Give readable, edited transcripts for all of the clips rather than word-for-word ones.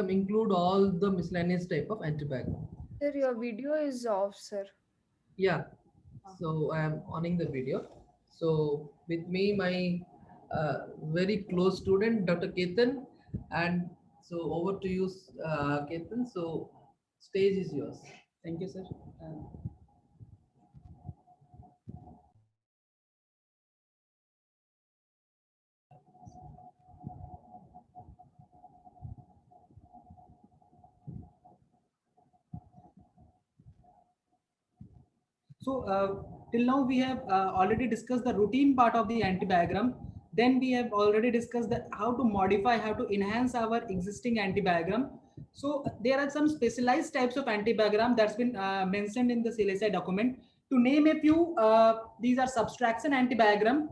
include all the miscellaneous type of antibiogram. Sir, your video is off, sir. Yeah, so I am owning the video. So with me, my very close student, Dr. Ketan, and so over to you, Ketan. So stage is yours. Thank you, sir. Uh, till now we have already discussed the routine part of the antibiogram. Then we have already discussed how to modify, how to enhance our existing antibiogram. So there are some specialized types of antibiogram that's been mentioned in the CLSI document. To name a few, these are subtraction antibiogram.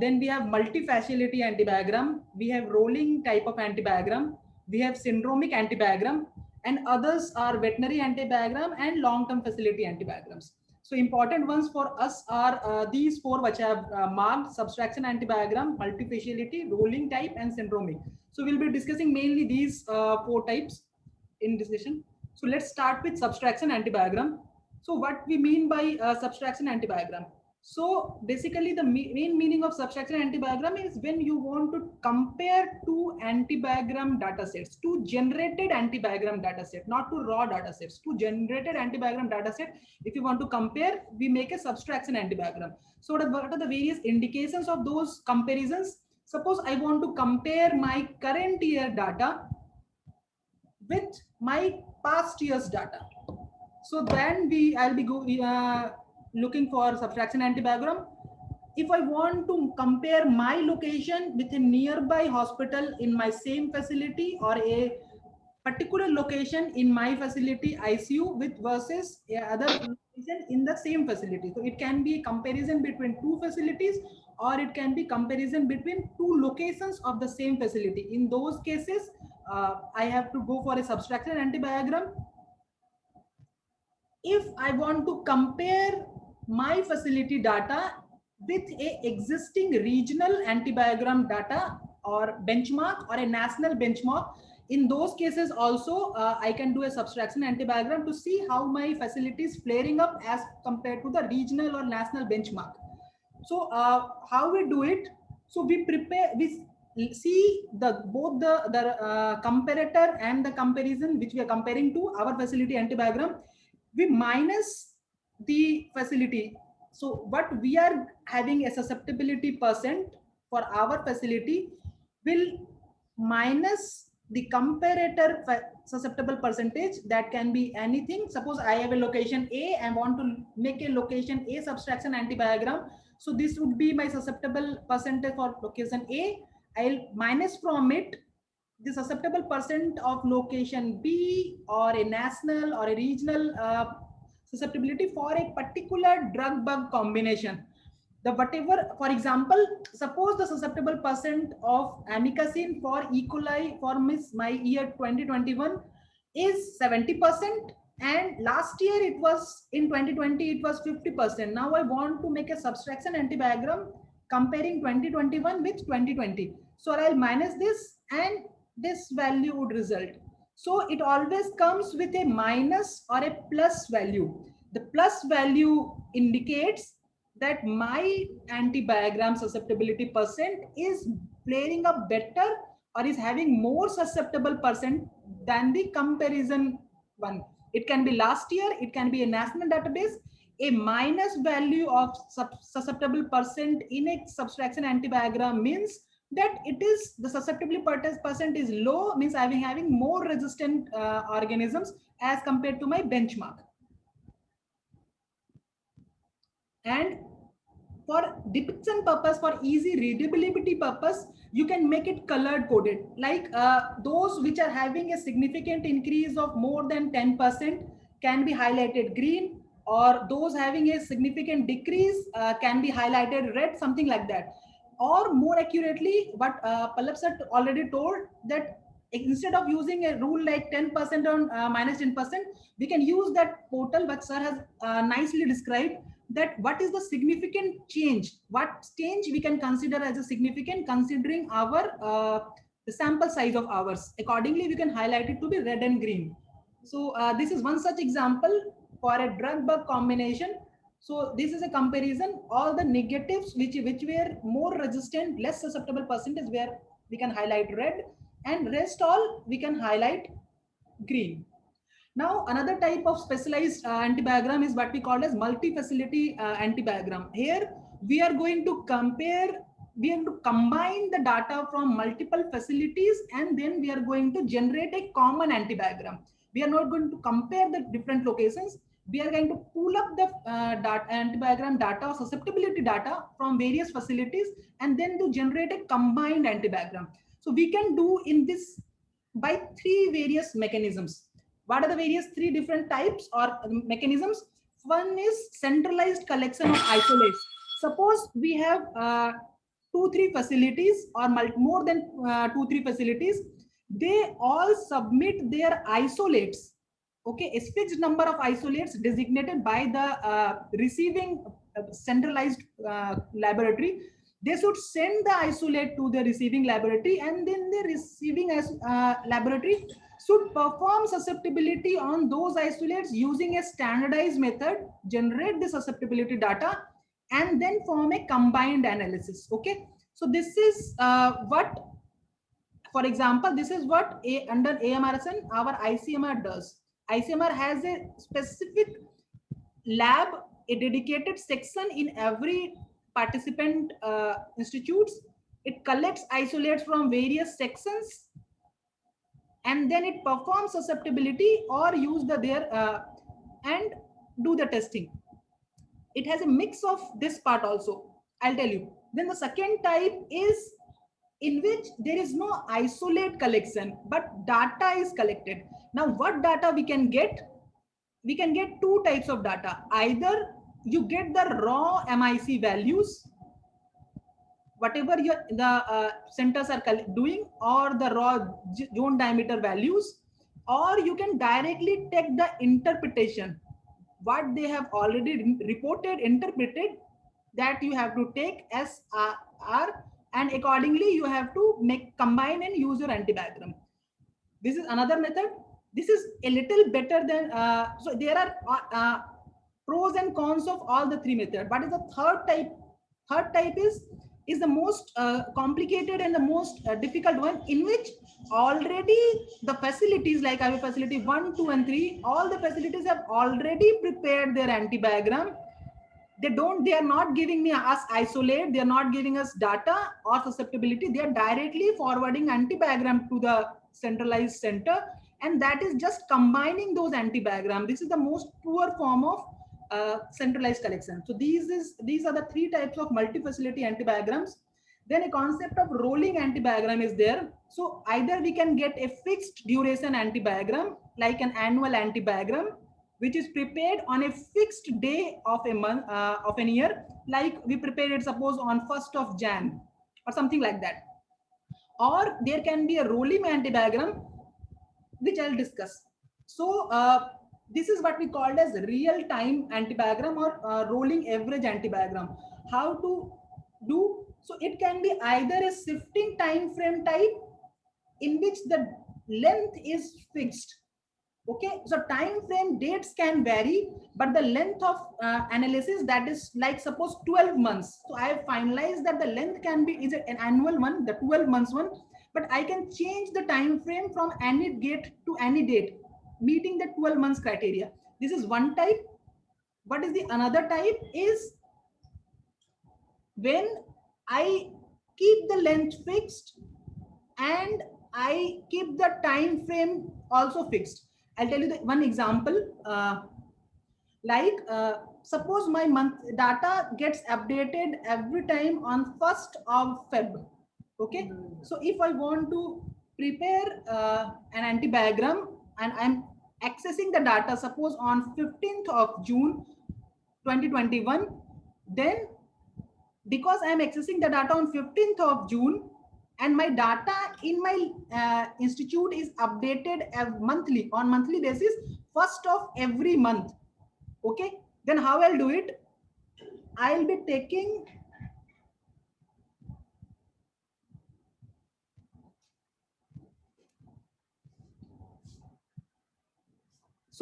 Then we have multifacility antibiogram. We have rolling type of antibiogram. We have syndromic antibiogram, and others are veterinary antibiogram and long-term facility antibiograms. So important ones for us are these four which I have marked: subtraction antibiogram, multifacility, rolling type, and syndromic. So we'll be discussing mainly these four types in discussion. So let's start with subtraction antibiogram. So what we mean by subtraction antibiogram? So basically the main meaning of subtraction antibiogram is when you want to compare two antibiogram data sets, two generated antibiogram data set, not to raw data sets, two generated antibiogram data set. If you want to compare, we make a subtraction antibiogram. So what are the various indications of those comparisons? Suppose I want to compare my current year data with my past year's data. So then I'll be looking for subtraction antibiogram. If I want to compare my location with a nearby hospital in my same facility, or a particular location in my facility ICU with versus a other location in the same facility. So it can be a comparison between two facilities, or it can be comparison between two locations of the same facility. In those cases, I have to go for a subtraction antibiogram. If I want to compare my facility data with a existing regional antibiogram data or benchmark or a national benchmark, in those cases also I can do a subtraction antibiogram to see how my facility is flaring up as compared to the regional or national benchmark. So how we do it? So we see the both the comparator and the comparison which we are comparing to our facility antibiogram. We minus the facility. So what we are having a susceptibility percent for our facility will minus the comparator susceptible percentage. That can be anything. Suppose I have a location A and want to make a location A subtraction antibiogram. So this would be my susceptible percentage for location A. I'll minus from it the susceptible percent of location B, or a national or a regional susceptibility for a particular drug bug combination. The whatever, for example, suppose the susceptible percent of amikacin for E. coli for my year 2021 is 70%, and last year it was in 2020 it was 50%. Now I want to make a subtraction antibiogram comparing 2021 with 2020. So I'll minus this and this value would result. So it always comes with a minus or a plus value. The plus value indicates that my antibiogram susceptibility percent is flaring up better, or is having more susceptible percent than the comparison one. It can be last year, it can be a national database. A minus value of susceptible percent in a subtraction antibiogram means that it is the susceptibility percent is low, means having more resistant organisms as compared to my benchmark. And for depiction purpose, for easy readability purpose, you can make it colored coded, like those which are having a significant increase of more than 10% can be highlighted green, or those having a significant decrease can be highlighted red, something like that. Or more accurately, what Pallab sir already told, that instead of using a rule like 10% on minus 10%, we can use that portal what sir has nicely described, that what is the significant change, what change we can consider as a significant considering our the sample size of ours. Accordingly, we can highlight it to be red and green. So this is one such example for a drug bug combination. So this is a comparison. All the negatives which were more resistant, less susceptible percentage, where we can highlight red, and rest all we can highlight green. Now, another type of specialized antibiogram is what we call as multi-facility antibiogram. Here, we are going to combine the data from multiple facilities, and then we are going to generate a common antibiogram. We are not going to compare the different locations. We are going to pull up the antibiogram data or susceptibility data from various facilities, and then to generate a combined antibiogram. So we can do in this by three various mechanisms. What are the various three different types or mechanisms? One is centralized collection of isolates. Suppose we have 2-3 facilities or more than 2-3 facilities. They all submit their isolates. Okay, a fixed number of isolates designated by the receiving centralized laboratory. They should send the isolate to the receiving laboratory, and then the receiving laboratory should perform susceptibility on those isolates using a standardized method, generate the susceptibility data, and then form a combined analysis. Okay, so this is what, for example, this is what under AMRSN our ICMR does. ICMR has a specific lab, a dedicated section in every participant institutes. It collects isolates from various sections, and then it performs susceptibility or use the there and do the testing. It has a mix of this part also, I'll tell you. Then the second type is in which there is no isolate collection, but data is collected. Now what data we can get? We can get two types of data. Either you get the raw MIC values, whatever the centers are doing, or the raw zone diameter values, or you can directly take the interpretation, what they have already reported, interpreted, that you have to take as R, and accordingly you have to combine and use your antibiogram. This is another method. This is a little better than so there are pros and cons of all the three methods. What is the third type? Third type is the most complicated and the most difficult one, in which already the facilities, like our facility 1, 2 and 3, all the facilities have already prepared their antibiogram. They are not giving us isolate, they are not giving us data or susceptibility. They are directly forwarding antibiogram to the centralized center, and that is just combining those antibiogram. This is the most poor form of centralized collection. So these are the three types of multi-facility antibiograms. Then a concept of rolling antibiogram is there. So either we can get a fixed duration antibiogram, like an annual antibiogram, which is prepared on a fixed day of a month of an year, like we prepared it suppose on 1st of Jan or something like that. Or there can be a rolling antibiogram, which I'll discuss. So this is what we called as real-time antibiogram or rolling average antibiogram. How to do? So it can be either a shifting time frame type, in which the length is fixed. Okay, so time frame dates can vary, but the length of analysis, that is like suppose 12 months. So I have finalized that the length can be is an annual one, the 12 months one, but I can change the time frame from any date to any date, meeting the 12 months criteria. This is one type. What is the another type is when I keep the length fixed and I keep the time frame also fixed. I'll tell you one example. Suppose my month data gets updated every time on 1st of Feb. Okay, so if I want to prepare an antibiogram and I'm accessing the data suppose on 15th of June 2021, then because I am accessing the data on 15th of June, and my data in my institute is updated monthly, on monthly basis, 1st of every month. Okay, then how I'll do it? I'll be taking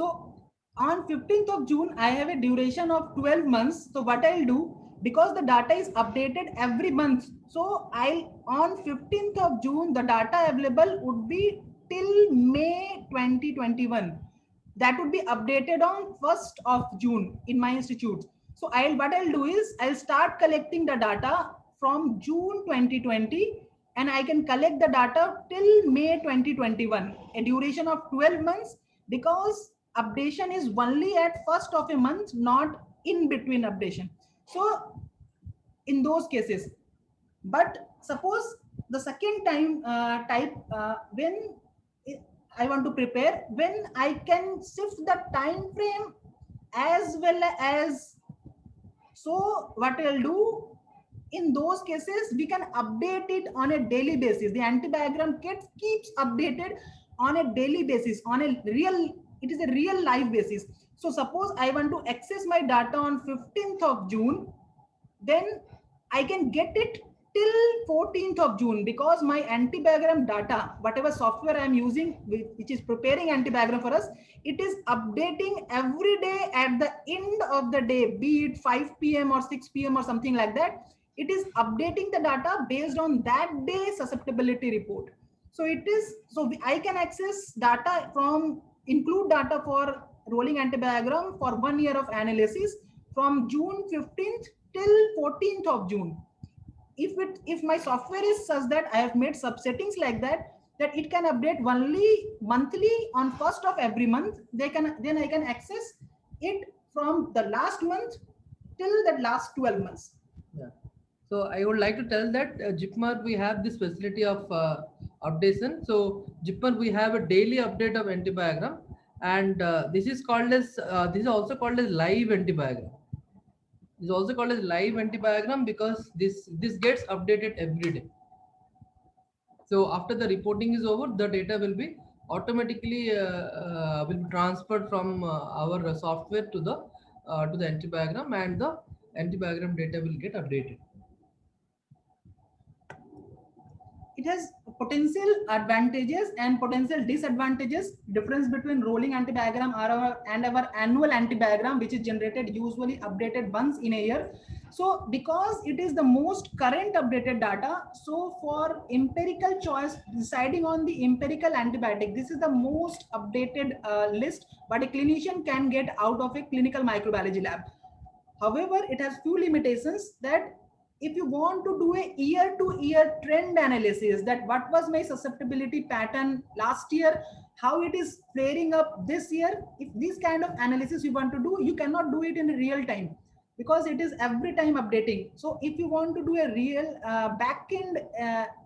So on 15th of June, I have a duration of 12 months. So what I'll do, because the data is updated every month, so I'll on 15th of June, the data available would be till May 2021. That would be updated on 1st of June in my institute. So what I'll do is I'll start collecting the data from June 2020, and I can collect the data till May 2021, a duration of 12 months, because updation is only at first of a month, not in between updation. So in those cases, but suppose the second time type, when I want to prepare, when I can shift the time frame as well as, so what I'll do, in those cases we can update it on a daily basis. The antibiogram kit keeps updated on a daily basis, on a real, it is a real live basis. So suppose I want to access my data on 15th of June, then I can get it till 14th of June, because my antibiogram data, whatever software I'm using, which is preparing antibiogram for us, it is updating every day at the end of the day, be it 5 p.m. or 6 p.m. or something like that. It is updating the data based on that day susceptibility report. So it is, so I can access data from, include data for rolling antibiogram for 1 year of analysis from June 15th till 14th of June. If my software is such that I have made subsettings like that, that it can update only monthly on first of every month, then I can access it from the last month till that last 12 months. Yeah. So I would like to tell that JIPMER, we have this facility of updation. So JIPMER, we have a daily update of antibiogram, and this is called as this is also called as live antibiogram. This is also called as live antibiogram because this gets updated every day. So after the reporting is over, the data will be automatically will be transferred from our software to the antibiogram, and the antibiogram data will get updated. It has potential advantages and potential disadvantages. Difference between rolling antibiogram and our annual antibiogram, which is generated usually updated once in a year. So because it is the most current updated data, so for empirical choice, deciding on the empirical antibiotic, this is the most updated list what a clinician can get out of a clinical microbiology lab. However, it has few limitations, that if you want to do a year to year trend analysis, that what was my susceptibility pattern last year, how it is flaring up this year, if this kind of analysis you want to do, you cannot do it in real time, because it is every time updating. So if you want to do a real back-end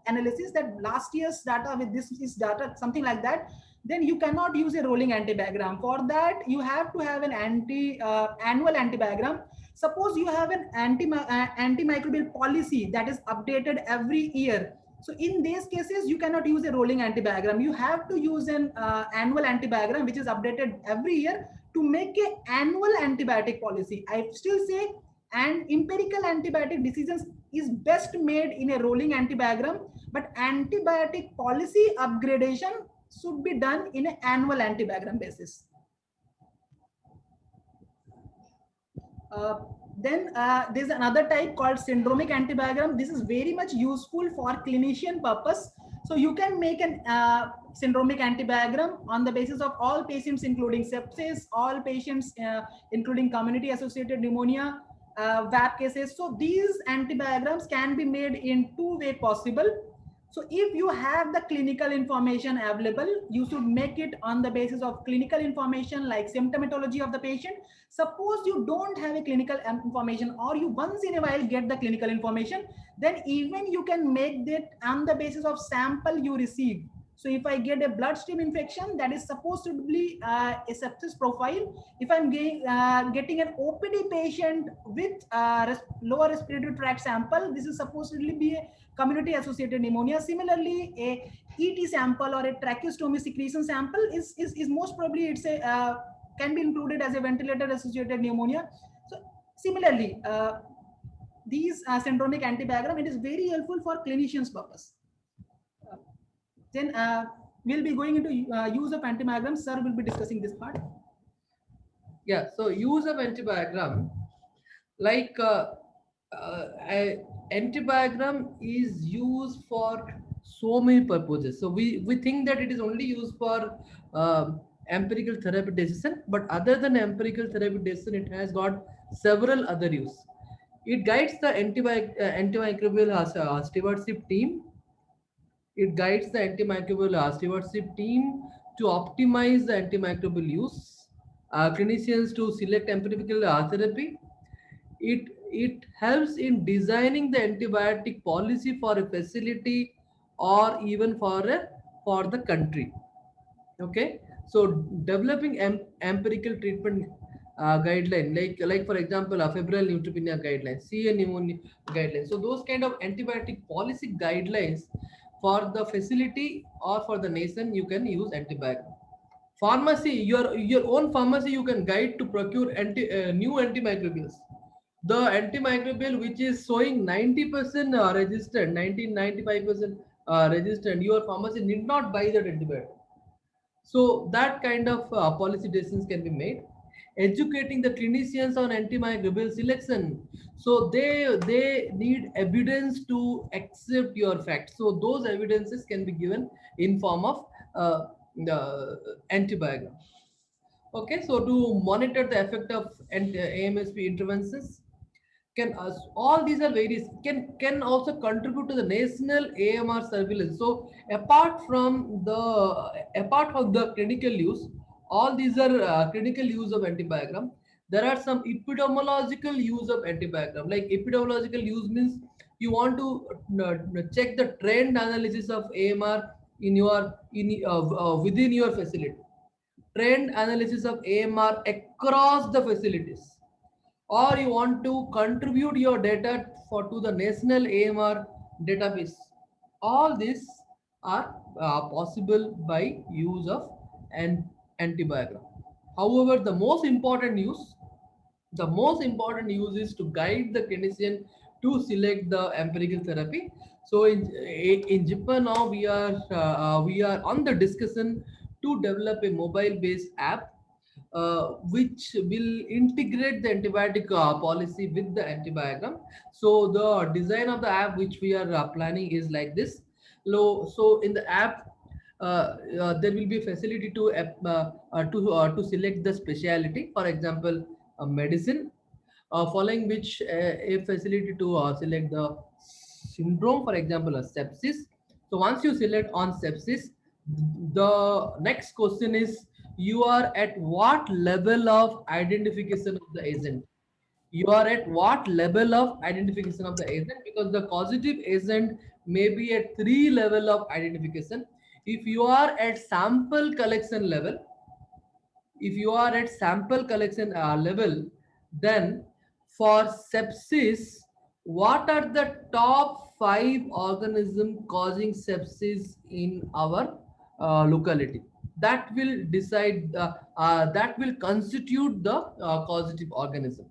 analysis, that last year's data with this is data, something like that, then you cannot use a rolling antibiogram. For that, you have to have an annual antibiogram. Suppose you have an antimicrobial policy that is updated every year. So in these cases, you cannot use a rolling antibiogram. You have to use an annual antibiogram, which is updated every year, to make an annual antibiotic policy. I still say, and empirical antibiotic decisions is best made in a rolling antibiogram, but antibiotic policy upgradation should be done in an annual antibiogram basis. Then there's another type called syndromic antibiogram. This is very much useful for clinician purpose. So you can make an syndromic antibiogram on the basis of all patients, including sepsis, all patients, including community associated pneumonia, VAP cases. So these antibiograms can be made in two ways possible. So if you have the clinical information available, you should make it on the basis of clinical information like symptomatology of the patient. Suppose you don't have a clinical information, or you once in a while get the clinical information, then even you can make that on the basis of sample you receive. So if I get a bloodstream infection that is supposed to be a sepsis profile, if I'm getting an OPD patient with lower respiratory tract sample, this is supposed to be a community associated pneumonia. Similarly, a ET sample or a tracheostomy secretion sample is most probably, it's a can be included as a ventilator associated pneumonia. So similarly, these syndromic antibiogram, it is very helpful for clinicians purpose. Then we'll be going into use of antibiogram. Sir will be discussing this part. Yeah, so use of antibiogram, like antibiogram is used for so many purposes. So we think that it is only used for empirical therapy decision, but other than empirical therapy decision, it has got several other use. It guides the antimicrobial stewardship team. It guides the antimicrobial stewardship team to optimize the antimicrobial use, clinicians to select empirical therapy. It helps in designing the antibiotic policy for a facility or even for the country. Okay, so developing empirical treatment guideline, like for example a febrile neutropenia guidelines, CA pneumonia guidelines. So those kind of antibiotic policy guidelines for the facility or for the nation, you can use antibiotic. Pharmacy, your own pharmacy, you can guide to procure new antimicrobials. The antimicrobial which is showing 90% registered, 95% registered, your pharmacy need not buy that antibiotic. So that kind of policy decisions can be made. Educating the clinicians on antimicrobial selection. So they need evidence to accept your facts. So those evidences can be given in form of the antibiogram. Okay, so to monitor the effect of AMSP interventions, can all these are various can also contribute to the national AMR surveillance. So apart from the clinical use, all these are clinical use of antibiogram. There are some epidemiological use of antibiogram. Like epidemiological use means you want to check the trend analysis of AMR within your facility, trend analysis of AMR across the facilities, or you want to contribute your data for to the national AMR database. All these are possible by use of an antibiogram. However, the most important use is to guide the clinician to select the empirical therapy. So in Japan now we are on the discussion to develop a mobile based app which will integrate the antibiotic policy with the antibiogram. So the design of the app which we are planning is like this. So in the app, there will be a facility to select the specialty. For example, a medicine, following which a facility to select the syndrome, for example, a sepsis. So once you select on sepsis, the next question is you are at what level of identification of the agent. You are at what level of identification of the agent, because the causative agent may be at three level of identification. If you are at sample collection level, if you are at sample collection level, then for sepsis, what are the top five organisms causing sepsis in our locality? That will decide, that will constitute the causative organism.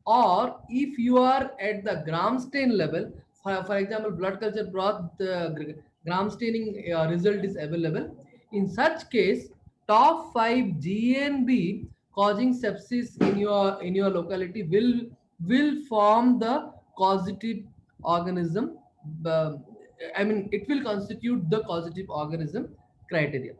Or if you are at the gram stain level, for example blood culture broth, the gram staining result is available. In such case, top 5 GNB causing sepsis in your locality will form the causative organism. uh, I mean, it will constitute the causative organism criteria.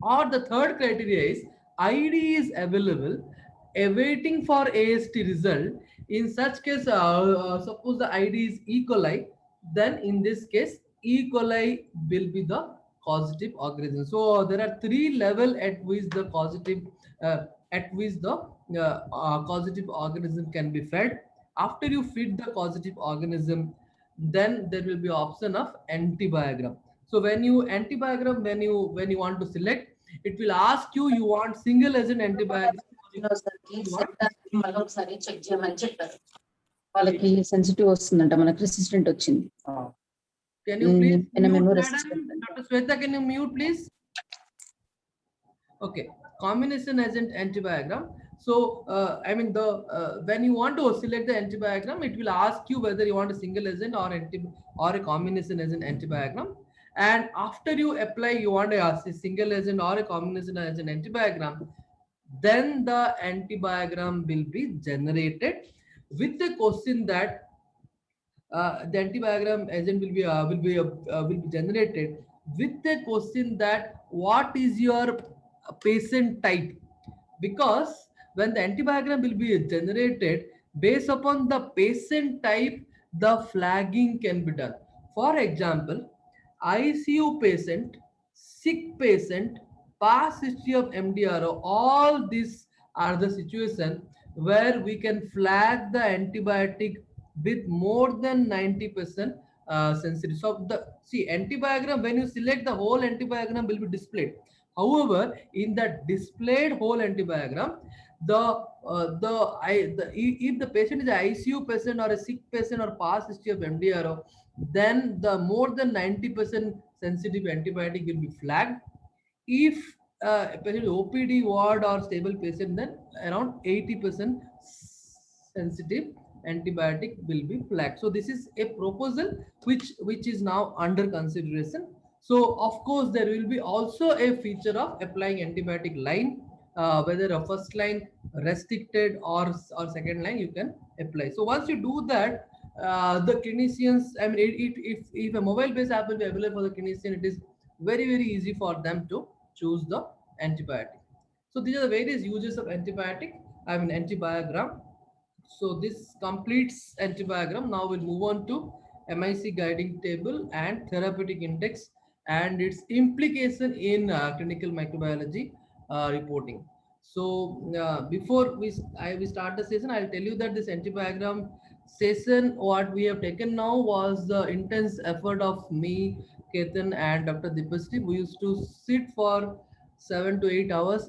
Or the third criteria is ID is available, awaiting for AST result. In such case, suppose the ID is E. coli, then in this case, E. coli will be the causative organism. So there are three level at which the uh, causative organism can be fed. After you feed the causative organism, then there will be option of antibiogram. So when you want to select, it will ask you want single agent antibiogram or you want. మళ్ళీ ఒకసారి check చేయమని చెప్పారు. వాళ్ళకి sensitive వస్తుందంట, మనకి resistant వచ్చింది. Can you please mute, మేము madam? Resistant. Dr. Sweta, can you mute, please? Okay, combination agent antibiogram. So I mean, the when you want to select the antibiogram, it will ask you whether you want a single agent or a combination agent antibiogram. And after you apply, you want a single agent or a combination agent antibiogram, then the antibiogram will be generated with the question that the antibiogram agent will be generated with the question that what is your patient type, because when the antibiogram will be generated based upon the patient type, the flagging can be done. For example, ICU patient, sick patient, past history of MDRO, all these are the situation where we can flag the antibiotic with more than 90% sensitivity. So the see antibiogram, when you select the whole antibiogram will be displayed. However, in the displayed whole antibiogram, if the patient is an ICU patient or a sick patient or past history of MDRO, then the more than 90% sensitive antibiotic will be flagged. If a patient is OPD ward or stable patient, then around 80% sensitive antibiotic will be flagged. So this is a proposal which is now under consideration. So of course there will be also a feature of applying antibiotic line, whether a first line restricted or second line you can apply. So once you do that, the clinicians, I mean, if a mobile based app will be available for the clinician, it is very easy for them to choose the antibiotic. So these are the various uses of antibiotic, I mean antibiogram. So this completes antibiogram. Now we'll move on to MIC guiding table and therapeutic index and its implication in clinical microbiology reporting. So before we start the session, I'll tell you that this antibiogram session what we have taken now was the intense effort of me, Ketan, and Dr. Dipasri. We used to sit for 7 to 8 hours